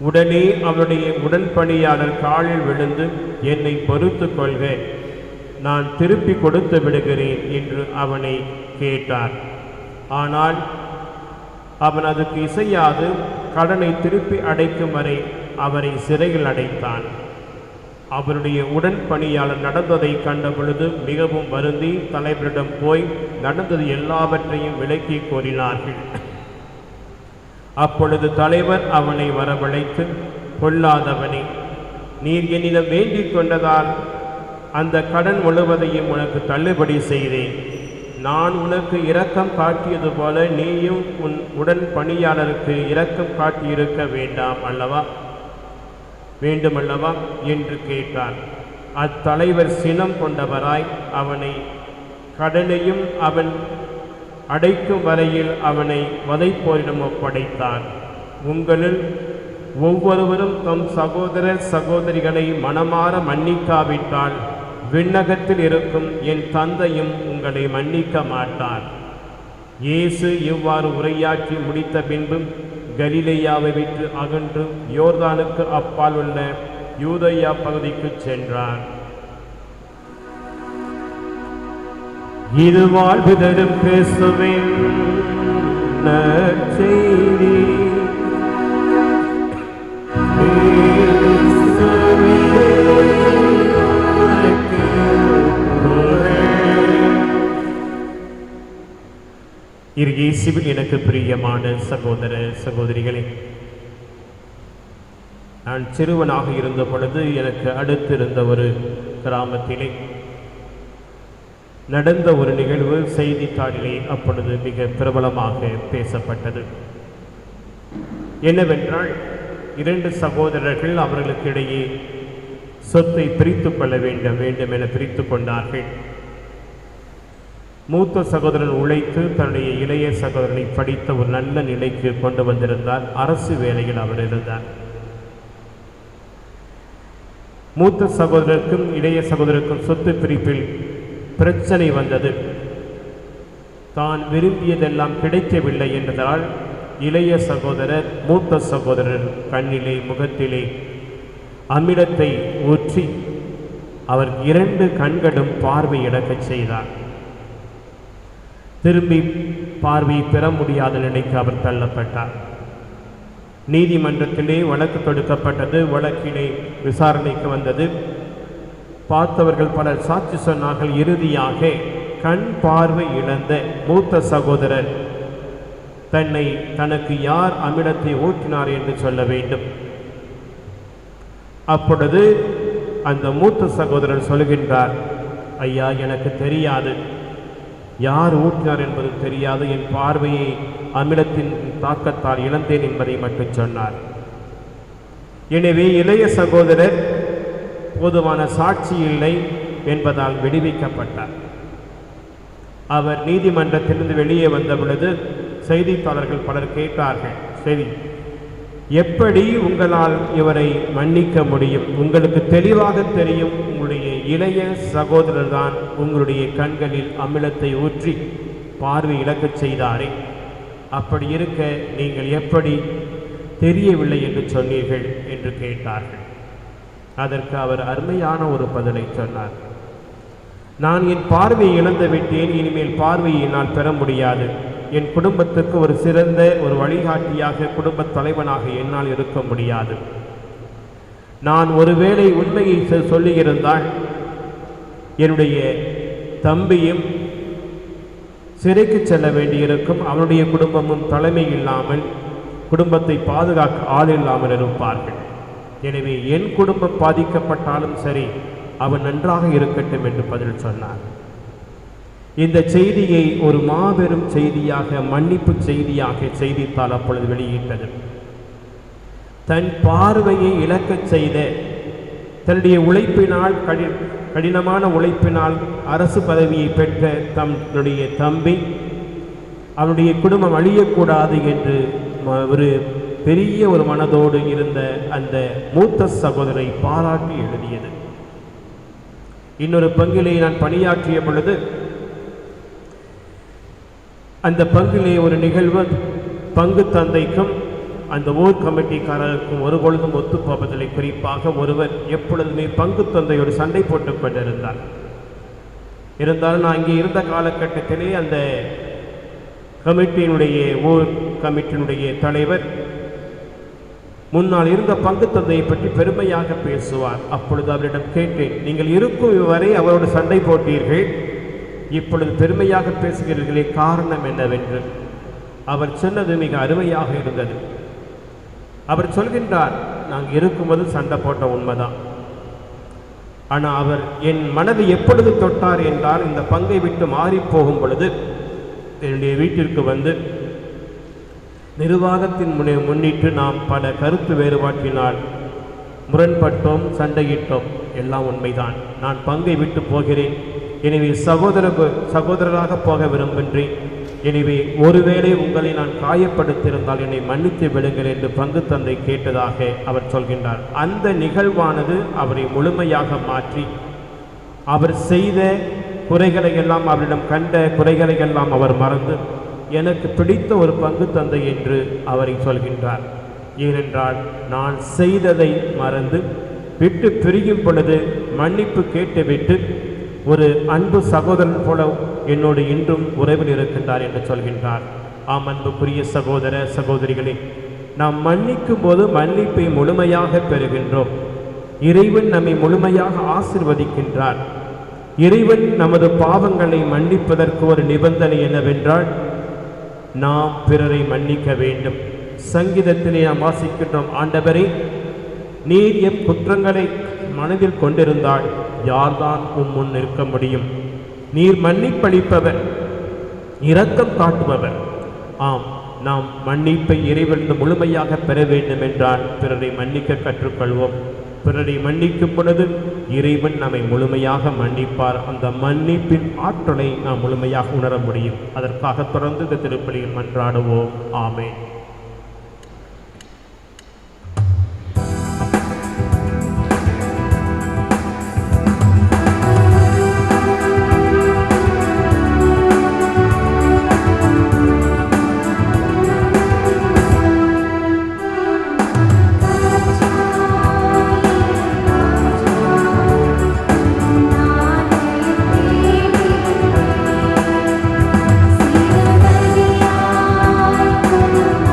உடனே அவருடைய உடன்பணியாளர் காலில் விழுந்து, என்னை பொறுத்து கொள்க, நான் திருப்பி கொடுத்து விடுகிறேன் என்று அவனை கேட்டார். ஆனால் அவன் அதுக்கு இசையாது கடனை திருப்பி அடைக்கும் வரை அவரை சிறையில் அடைத்தான். அவருடைய உடன்பணியாளர் நடந்ததை கண்ட பொழுது மிகவும் வருந்தி தலைவரிடம் போய் நடந்தது எல்லாவற்றையும் விளக்கி கூறினார்கள். அப்பொழுது தலைவர் அவனை வரவழைத்து, பொல்லாதவனே, நீர் என்னிடம் வேண்டிக் கொண்டதால் அந்த கடன் முழுவதையும் உனக்கு தள்ளுபடி செய்தேன். நான் உனக்கு இரக்கம் காட்டியது போல நீயும் உன் உடன் பணியாளருக்கு இரக்கம் காட்டியிருக்க வேண்டுமல்லவா என்று கேட்டார். அத்தலைவர் சினம் கொண்டவராய் அவனை கடனையும் அவன் அடைக்கும் வரையில் அவனை வதைப்போரிடம் ஒப்படைத்தார். உங்களில் ஒவ்வொருவரும் தம் சகோதரர் சகோதரிகளை மனமாற மன்னிக்காவிட்டால் விண்ணகத்தில் இருக்கும் என் தந்தையும் உங்களை மன்னிக்க மாட்டார். இயேசு இவ்வாறு உரையாற்றி முடித்த பின்பும் கலிலேயாவை விட்டு அகன்று யோர்தானுக்கு அப்பால் உள்ள யூதேயா பகுதிக்கு சென்றார். இது வாழ்வு தரும் கிறிஸ்துவின் நற்செய்தி. இயேசுவில் எனக்கு பிரியமான சகோதர சகோதரிகளே, நான் சிறுவனாக இருந்த பொழுது எனக்கு அடுத்திருந்த ஒரு கிராமத்திலே நடந்த ஒரு நிகழ்வு செய்தித்தாளிலே அப்பொழுது மிக பிரபலமாக பேசப்பட்டது. என்னவென்றால், 2 சகோதரர்கள் அவர்களுக்கிடையே சொத்தை பிரித்து கொள்ள வேண்டும் என பிரித்து கொண்டார்கள். மூத்த சகோதரன் உழைத்து தன்னுடைய இளைய சகோதரனை படித்த ஒரு நல்ல நிலைக்கு கொண்டு வந்திருந்தார். அரசு வேலையில் அவர் இருந்தார். மூத்த சகோதரருக்கும் இளைய சகோதரருக்கும் சொத்து பிரிப்பில் பிரச்சனை வந்தது. தான் விரும்பியதெல்லாம் கிடைக்கவில்லை என்பதால் இளைய சகோதரர் மூத்த சகோதரர் கண்ணிலே முகத்திலே அமிலத்தை ஊற்றி அவர் 2 கண்களும் பார்வை இழக்கச் செய்தார். திரும்பி பார்வை பெற முடியாத நிலைக்கு அவர் தள்ளப்பட்டார். நீதிமன்றத்திலே வழக்கு தொடுக்கப்பட்டது. வழக்கிலே விசாரணைக்கு வந்தது. பார்த்தவர்கள் பலர் சாட்சி சொன்னார்கள். இறுதியாக கண் பார்வை இழந்த மூத்த சகோதரர் தனக்கு யார் அமிலத்தை ஊற்றினார் என்று சொல்ல வேண்டும். அப்பொழுது அந்த மூத்த சகோதரர் சொல்கின்றார், ஐயா, எனக்கு தெரியாது, யார் ஊற்றினார் என்பது தெரியாது, என் பார்வையை அமிலத்தின் தாக்கத்தால் இழந்தேன் என்பதை மட்டும் சொன்னார். எனவே இளைய சகோதரர் போதுமான சாட்சி இல்லை என்பதால் விடுவிக்கப்பட்டார். அவர் நீதிமன்றத்திலிருந்து வெளியே வந்த பொழுது செய்தித்தாளர்கள் பலர் கேட்டார்கள், சரி, எப்படி உங்களால் இவரை மன்னிக்க முடியும்? உங்களுக்கு தெளிவாக தெரியும், உங்களுடைய இளைய சகோதரர் தான் உங்களுடைய கண்களில் அமிலத்தை ஊற்றி பார்வை இழக்கச் செய்தாரே. அப்படி இருக்க நீங்கள் எப்படி தெரியவில்லை என்று சொன்னீர்கள் என்று கேட்டார்கள். அதற்கு அவர் அருமையான ஒரு பதிலை சொன்னார். நான் என் பார்வையை இழந்து விட்டேன், இனிமேல் பார்வையை நான் பெற முடியாது. என் குடும்பத்துக்கு ஒரு சிறந்த ஒரு வழிகாட்டியாக, குடும்பத் தலைவனாக என்னால் இருக்க முடியாது. நான் ஒருவேளை உண்மையை சொல்லியிருந்தால் என்னுடைய தம்பியும் சிறைக்கு செல்ல வேண்டியிருக்கும், அவனுடைய குடும்பமும் தலைமை இல்லாமல், குடும்பத்தை பாதுகாக்க ஆள் இல்லாமல் இருப்பார்கள். எனவே என் குடும்பம் பாதிக்கப்பட்டாலும் சரி, அவன் நன்றாக இருக்கட்டும் என்று பதில் சொன்னார். இந்த செய்தியை ஒரு மாபெரும் செய்தியாக, மன்னிப்பு செய்தியாக செய்தித்தாள் அப்பொழுது வெளியிட்டது. தன் பார்வையை இழக்கச் செய்த, தன்னுடைய உழைப்பினால், கடினமான உழைப்பினால் அரசு பதவியை பெற்ற தன்னுடைய தம்பி, அவனுடைய குடும்பம் அழியக்கூடாது என்று ஒரு பெரிய ஒரு மனதோடு இருந்த அந்த மூத்த சகோதரை பாராட்டி எழுதியது. இன்னொரு பங்கிலே நான் பணியாற்றிய பொழுது அந்த பங்கிலே ஒரு நிகழ்வு பங்கு தந்தைக்கும் அந்த ஊர் கமிட்டிக்காரருக்கும் ஒரு பொழுதும் ஒத்துப்போவதில்லை. குறிப்பாக ஒருவர் எப்பொழுதுமே பங்கு தந்தையோடு சண்டை போட்டுக் கொண்டிருந்தார். இருந்தாலும் நான் இங்கே இருந்த காலகட்டத்திலே அந்த கமிட்டியினுடைய ஊர் கமிட்டியினுடைய தலைவர் முன்னால் இருந்த பங்கு தந்தையை பற்றி பெருமையாக பேசுவார். அப்பொழுது அவரிடம் கேட்டேன், நீங்கள் இருக்கும் வரை அவரோடு சண்டை போட்டீர்கள், இப்பொழுது பெருமையாக பேசுகிறீர்களே, காரணம் என்னவென்று. அவர் சொன்னது மிக அருமையாக இருந்தது. அவர் சொல்கின்றார், நாங்கள் இருக்கும்போது சண்டை போட்ட உண்மைதான். ஆனால் அவர் என் மனதை எப்பொழுது தொட்டார் என்றால், இந்த பங்கை விட்டு மாறி போகும் பொழுது என்னுடைய வீட்டிற்கு வந்து நிர்வாகத்தின் முன்னிட்டு நாம் பல கருத்து வேறுபாட்டினால் முரண்பட்டோம், சண்டையிட்டோம், எல்லாம் உண்மைதான். நான் பங்கை விட்டு போகிறேன், எனவே சகோதரராக போக விரும்புகின்றேன். எனவே ஒருவேளை உங்களை நான் காயப்படுத்தியிருந்தால் என்னை மன்னித்து விடுங்கள் என்று பங்கு தந்தை கேட்டதாக அவர் சொல்கின்றார். அந்த நிகழ்வானது அவரை முழுமையாக மாற்றி, அவர் செய்த குறைகளை எல்லாம், அவரிடம் கண்ட குறைகளை எல்லாம் அவர் மறந்து, எனக்கு பிடித்த ஒரு பங்கு தந்தை என்று அவரை சொல்கின்றார். ஏனென்றால் நான் செய்ததை மறந்து விட்டு பிரியும் பொழுது மன்னிப்பு கேட்டுவிட்டு ஒரு அன்பு சகோதரன் போல என்னோடு இன்றும் உறவில் இருக்கின்றார் என்று சொல்கின்றார். ஆம், அன்புக்குரிய சகோதர சகோதரிகளே, நாம் மன்னிக்கும் போது மன்னிப்பை முழுமையாக பெறுகின்றோம். இறைவன் நம்மை முழுமையாக ஆசிர்வதிக்கின்றார். இறைவன் நமது பாவங்களை மன்னிப்பதற்கு ஒரு நிபந்தனை என்னவென்றால், நாம் பிறரை மன்னிக்க வேண்டும். சங்கீதத்திலே நாம் வாசிக்கின்றோம், ஆண்டவரே, நீர் எம் குற்றங்களை மனதில் கொண்டிருந்தால் யார்தான் முன் நிற்க முடியும்? நீர் மன்னிப்பளிப்பவர், இரக்கம் காட்டுபவர். ஆம், நாம் மன்னிப்பை இறைவன் முழுமையாக பெற வேண்டும் என்றால் பிறரை மன்னிக்க கற்றுக்கொள்வோம். பிறரை மன்னிக்கும் பொழுது இறைவன் நம்மை முழுமையாக மன்னிப்பார். அந்த மன்னிப்பின் ஆற்றலை நாம் முழுமையாக உணர முடியும். அதற்காக தொடர்ந்து இந்த திருப்பலியில் மன்றாடுவோம். ஆமென். சிறுவதியாய்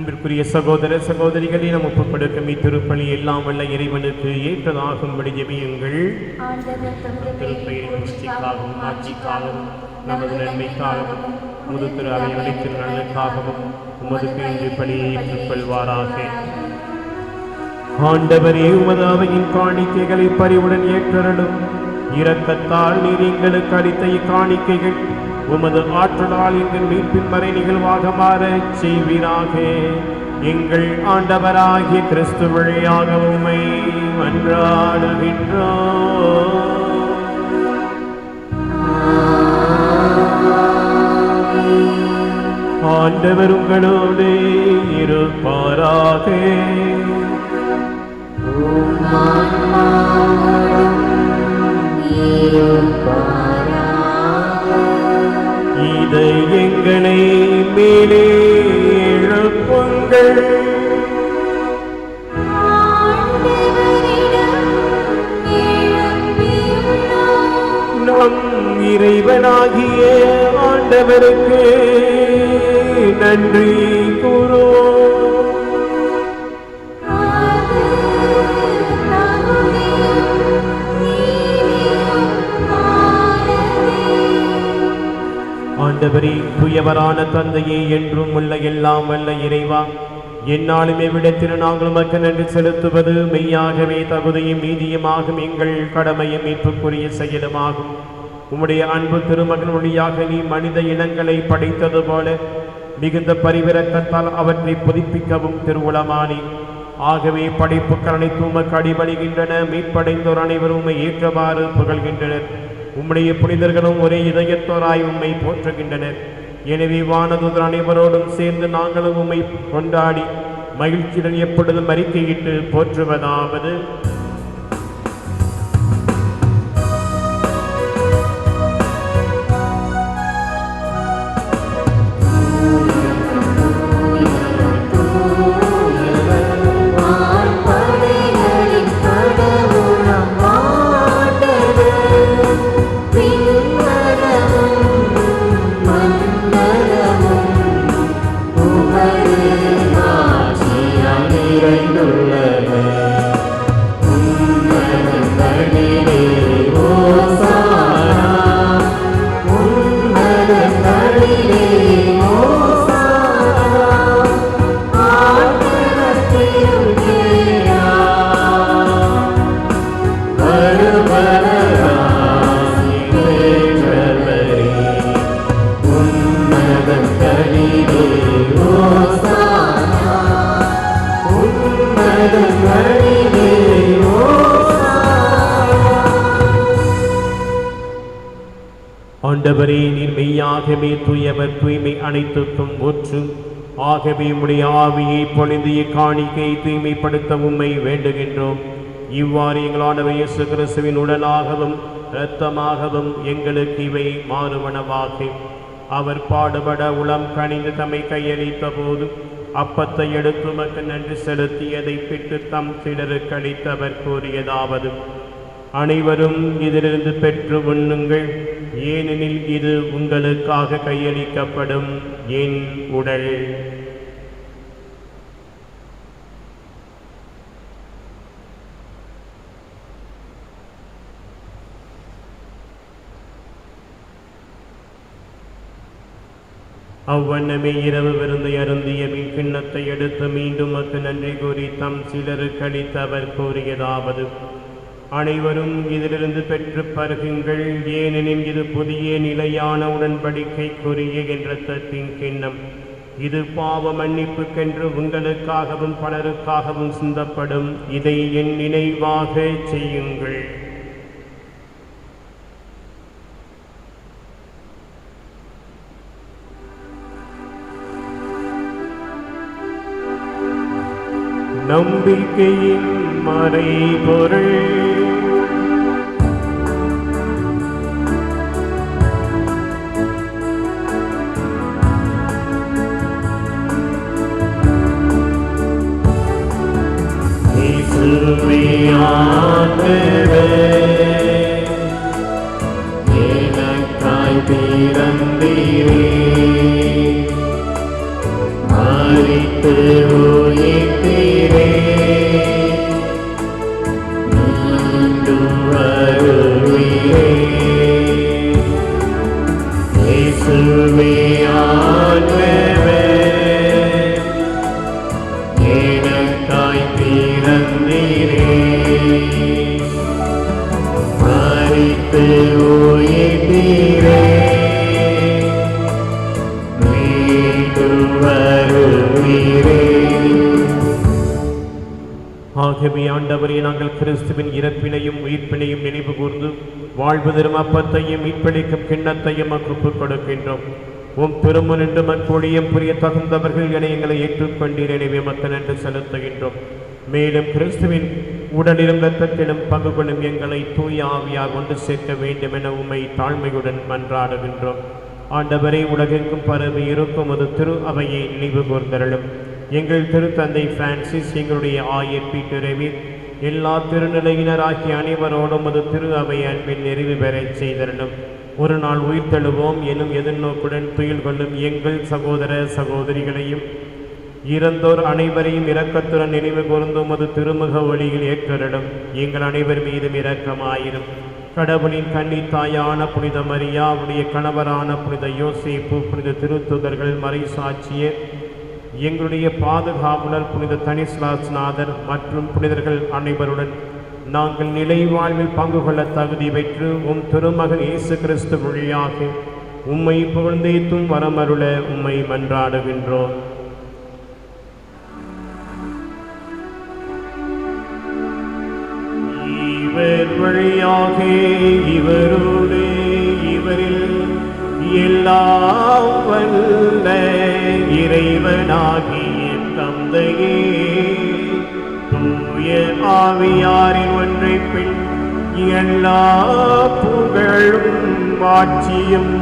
அன்பிற்குரிய சகோதர சகோதரிகளை நாம் ஒப்புக் கொடுக்கும் இத்திருப்பலி எல்லாம் வல்ல இறைவனுக்கு ஏற்றதாகும்படி ஜெபியுங்கள். திருப்பெயரின் புகழ்ச்சிக்காகவும் ஆட்சிக்காகவும் நமது நன்மைக்காகவும் உமது திரு அவை அனைத்தின் நலனுக்காகவும் உமது பேரு பலியை ஏற்றுக்கொள்வாராக. ஆண்டவரே, உமது அவையின் காணிக்கைகளை பரிவுடன் ஏற்றருளும். இரக்கத்தால் நீர் எங்களுக்கு அளித்த இக்காணிக்கைகள் உமது ஆற்றலால் எங்கள் மீட்பின் மறை நிகழ்வாக மாறச் செய்வீராக. எங்கள் ஆண்டவராகிய கிறிஸ்து வழியாக உம்மை மன்றாடுகின்றோம். ஆண்டவர் உங்களோடு இருப்பாராக. இதை எங்களை மேலே எழுப்புங்கள். நம் இறைவனாகிய ஆண்டவருக்கு நன்றி கூறுவோம். ஆண்டவரே, தூயவரான தந்தையே, என்றும் உள்ள எல்லாம் வல்ல இறைவா, என்னாலுமே விடத்திரு நாங்கள் உமக்கு நன்றி செலுத்துவது மெய்யாகவே தகுதியும் நீதியுமாகும், எங்கள் கடமையும் மீட்புக்குரிய செயலுமாகும். உம்முடைய அன்பு திருமகன் வழியாக நீ மனித இனங்களை படைத்தது போல மிகுந்த பரிவிரக்கத்தால் அவற்றை புதுப்பிக்கவும் திருவுளமானி. ஆகவே படைப்புக்கள் அனைத்தும் உமக்கு அடிபணிகின்றன. மீட்படைந்தோர் அனைவரும் உம்மை ஏற்றவாறு புகழ்கின்றனர். உம்முடைய புனிதர்களும் ஒரே இதயத்தோராய் உம்மை போற்றுகின்றனர். எனவே வானதூதர் அனைவரோடும் சேர்ந்து நாங்களும் உம்மை கொண்டாடி மகிழ்ச்சியுடன் எப்பொழுதும் அறிக்கையிட்டு போற்றுவதாவது: ஆண்டவரே, நீர் மெய்யாகவே தூயவர், தூய்மை அனைத்துக்கும் ஊற்று. ஆகவே உம்முடைய ஆவியை பொழிந்து இக்காணிக்கை தூய்மைப்படுத்த உம்மை வேண்டுகின்றோம். இவ்வாறு எங்கள் ஆண்டவர் இயேசு கிறிஸ்துவின் உடலாகவும் இரத்தமாகவும் எங்களுக்கு இவை மாறுவனவாக. அவர் பாடுபட உளம் கனிந்து தம்மை கையளித்த போது அப்பத்தை எடுத்து உமக்கு நன்றி செலுத்தியதை பிட்டு தம் சிலருக்கு அளித்தவர் கூறியதாவது: அனைவரும் இதிலிருந்து பெற்று உண்ணுங்கள், ஏனெனில் இது உங்களுக்காக கையளிக்கப்படும் என் உடல். அவ்வண்ணமே இரவு விருந்தை அருந்திய பின் கிண்ணத்தை எடுத்து மீண்டும் உமக்கு நன்றி கூறி தம் சிலருக்கு அளித்தவர் கூறியதாவது: அனைவரும் இதிலிருந்து பெற்று பருகுங்கள், ஏனெனில் இது புதிய நிலையான உடன்படிக்கைக்குரிய இரத்தத்தின் கிண்ணம். இது பாவ மன்னிப்புக்கென்று உங்களுக்காகவும் பலருக்காகவும் சிந்தப்படும். இதை என் நினைவாக செய்யுங்கள். நம்பிக்கையின் மறைபொருள். எனக்காய் பிறந்தீரே, மரித்து இயேசுவே ஆண்டவர், எனக்காய் பிறந்தீரே, மரித்து உயிர்த்தீரே, மீண்டும் வருவீரே. ஆகவே ஆண்டவரே, நாங்கள் கிறிஸ்துவின் இறப்பினையும் உயிர்ப்பினையும் நினைவு கூர்ந்து வாழ்வு தரும் அப்பத்தையும் மீட்பளிக்கும் கிண்ணத்தையும் ஒப்புக் கொடுக்கின்றோம். உம் திருமுனின்று மற்றொழியம் புரிய தகுந்தவர்கள் என எங்களை ஏற்றுக்கொண்டீர். எனவே மக்கள் நன்றி செலுத்துகின்றோம். மேலும் கிறிஸ்துவின் உடலிலும் இரத்தத்திலும் பங்கு கொள்ளும் எங்களை தூய ஆவியார் ஒன்று சேர்க்க வேண்டும் என உம்மை தாழ்மையுடன் மன்றாடுகின்றோம். ஆண்டவரே, உலகெங்கும் பரவி இருக்கும் ஒரு திரு அவையை நினைவு கூர்ந்தருளும். எங்கள் திருத்தந்தை பிரான்சிஸ், எங்களுடைய ஆயர் பீட்டர் ரெவிர், எல்லா திருநிலையினராகிய அனைவரோடும் அது திரு அவை அன்பின் நிறைவு பெறச் செய்தருளும். ஒரு நாள் உயிர்த்தெழுவோம் எனும் எதிர்நோக்குடன் துயில் கொள்ளும் எங்கள் சகோதர சகோதரிகளையும் இறந்தோர் அனைவரையும் இரக்கத்துடன் நினைவு கூர்ந்தும் அது திருமுக ஒளியில் ஏற்றருளும். எங்கள் அனைவர் மீதும் இரக்கமாயிரும். கடவுளின் கன்னித்தாயான புனித மரியா, அவருடைய கணவரான புனித யோசேப்பு, புனித திருத்துதர்கள், மறைசாட்சியர், எங்களுடைய பாதுகாவலர் புனித தனிஸ்லாஸ்நாதர் மற்றும் புனிதர்கள் அனைவருடன் நாங்கள் நிலை வாழ்வில் பங்கு கொள்ள தகுதி பெற்று உம் திருமகன் இயேசு கிறிஸ்து வழியாக உம்மை புகழ்ந்தேத்தும் வரமருள உம்மை மன்றாடுகின்றோம். இவர் வழியாக இவரோடு இவரில் எல்லாம் வல்ல இறைவனாகிய தந்தையே, தூய ஆவியாரின் ஒன்றைப்பில் எல்லா புகழும் ஆட்சியும்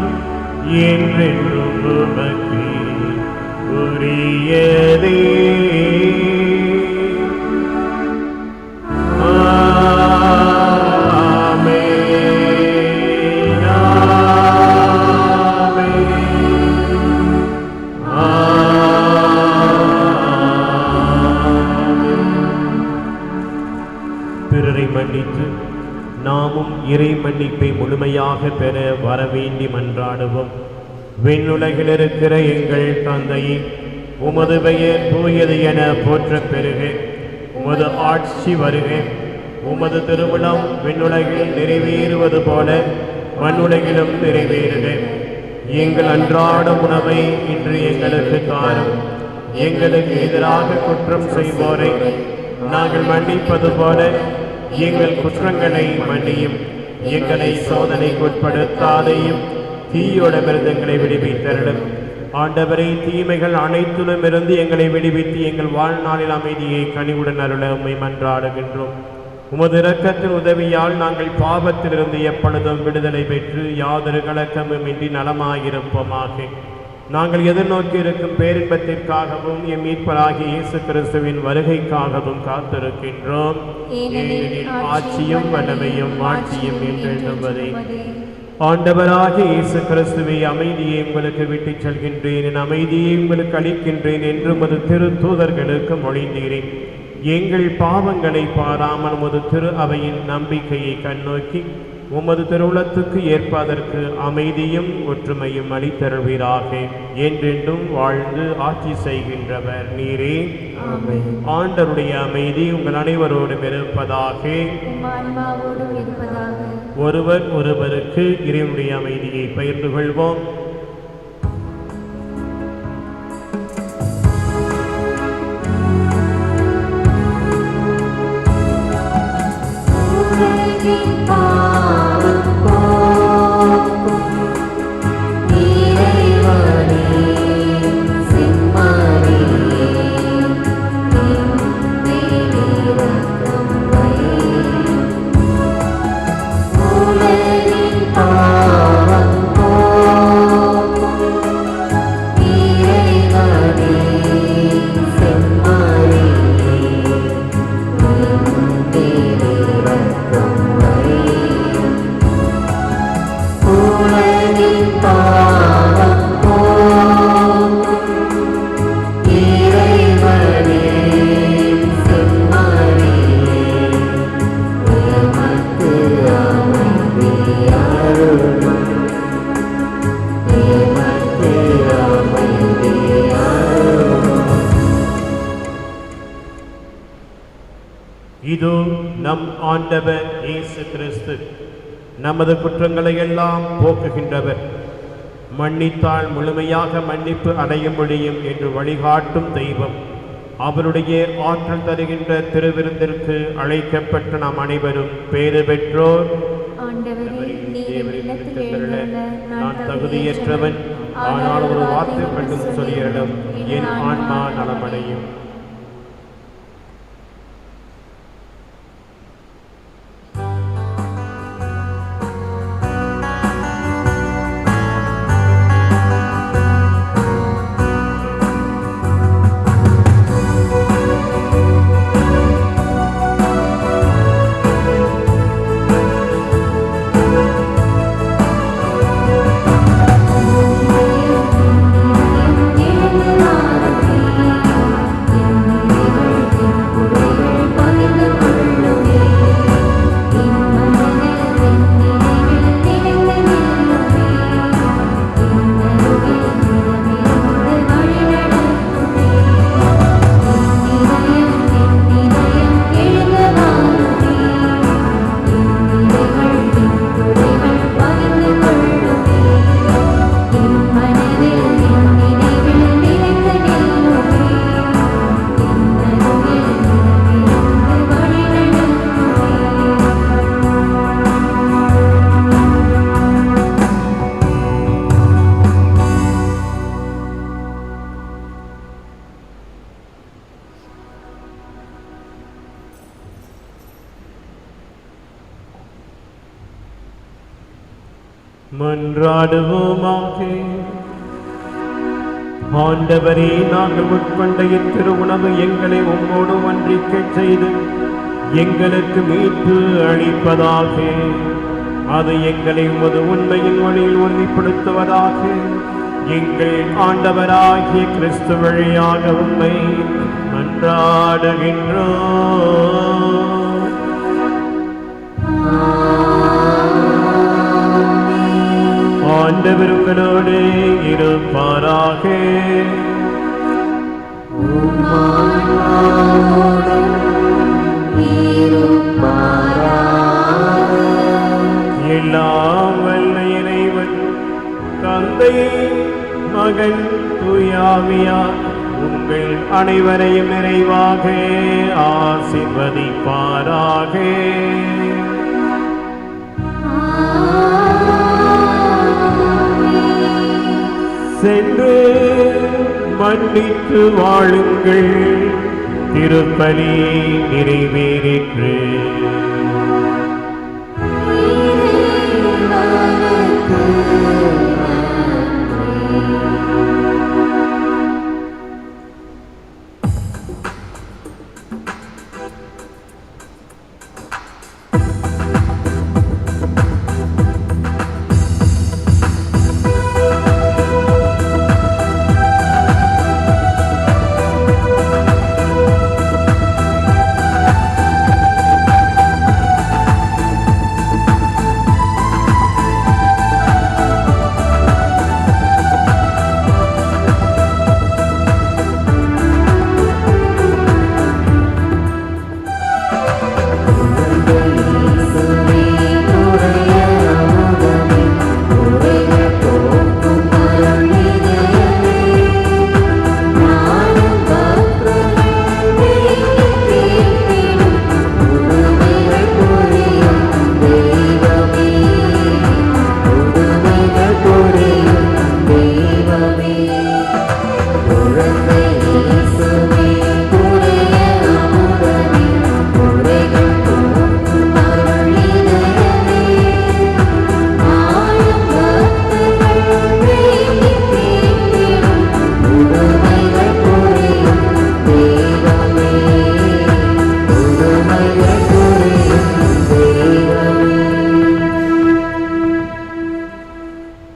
என்றென்றும் உமக்கு உரியதே. மன்னித்து நாமும் இறை மன்னிப்பை முழுமையாக பெற வரவேண்டி மன்றாடுவோம். விண்ணுலகில் இருக்கிற எங்கள் தந்தையே, உமது பெயர் தூயது என போற்றப் பெறுக. உமது ஆட்சி வருக. உமது திருவிழம் விண்ணுலகில் நிறைவேறுவது போல மண்ணுலகிலும் நிறைவேறுக. எங்கள் அன்றாட உணவை இன்று எங்களுக்கு தாரும். எங்களுக்கு எதிராக குற்றம் செய்வோரை நாங்கள் மன்னிப்பது போல எங்கள் குற்றங்களை மன்னியும். எங்களை சோதனைக்கு உட்படுத்தாதையும் தீயோட விருதங்களை விடுவித்தருளும். ஆண்டவரை, தீமைகள் அனைத்திலும் இருந்து எங்களை விடுவித்து எங்கள் வாழ்நாளில் அமைதியை கனிவுடன் அருள உம்மை மன்றாடுகின்றோம். உமது இரக்கத்தின் உதவியால் நாங்கள் பாவத்திலிருந்து எப்பொழுதும் விடுதலை பெற்று யாதொரு கலக்கமுமின்றி நலமாயிருப்போமாக. நாங்கள் எதிர்நோக்கி இருக்கும் பேரின்பத்திற்காகவும் எம் மீட்பராகிய இயேசு கிறிஸ்துவின் வருகைக்காகவும் காத்திருக்கின்றோம். ஏனெனில் ஆட்சியும் வல்லமையும் மாட்சியும் என்றென்றுவதே. ஆண்டவராகிய இயேசு கிறிஸ்துவை, அமைதியை உங்களுக்கு விட்டுச் செல்கின்றேன், என் அமைதியை உங்களுக்கு அளிக்கின்றேன் என்று உமது திரு தூதர்களுக்கு மொழிந்தீரேன். எங்கள் பாவங்களை பாராமல் உமது திரு அவையின் நம்பிக்கையை கண்ணோக்கி உமது திருவுளத்துக்கு ஏற்பதற்கு அமைதியும் ஒற்றுமையும் அளித்தருள்வீராக. என்றென்றும் வாழ்ந்து ஆட்சி செய்கின்றவர் நீரே. ஆண்டவருடைய அமைதி உங்கள் அனைவரோடும் இருப்பதாக. ஒருவர் ஒருவருக்கு இறைவனுடைய அமைதியை பகிர்ந்து கொள்வோம். Oh இதோ நம் ஆண்டவர் இயேசு கிறிஸ்து நமது குற்றங்களை எல்லாம் போக்குகின்றவர். மன்னித்தால் முழுமையாக மன்னிப்பு அடைய முடியும் என்று வழிகாட்டும் தெய்வம். அவருடைய ஆற்றல் தருகின்ற திருவிருந்திற்கு அழைக்கப்பட்ட நாம் அனைவரும் பேறு பெற்றோர். நான் தகுதியற்றவன், ஆனால் ஒரு வார்த்தை மட்டும் சொல்லியிடம் என் ஆன்மா நலமடையும். மன்றாடுவோமாக. ஆண்டவரே, நாங்கள் உட்கொண்ட இத்திரு உணவு எங்களை உம்மோடு ஒன்றிக்கச் செய்து எங்களுக்கு மீட்பு அளிப்பதாக. அது எங்களை உமது உண்மையின் வழியில் உறுதிப்படுத்துவதாக. எங்கள் ஆண்டவராகிய கிறிஸ்து வழியாக உம்மை மன்றாடுகின்றோம். ஆண்டவர் உங்களோடு இருப்பாராக. எல்லாம் வல்ல இறைவன் தந்தை, மகன், தூயாவியார் உங்கள் அனைவரையும் நிறைவாக ஆசீர்வதிப்பாராக. சென்று மன்னித்து வாழுங்கள். திருப்பலி நிறைவேறிற்று.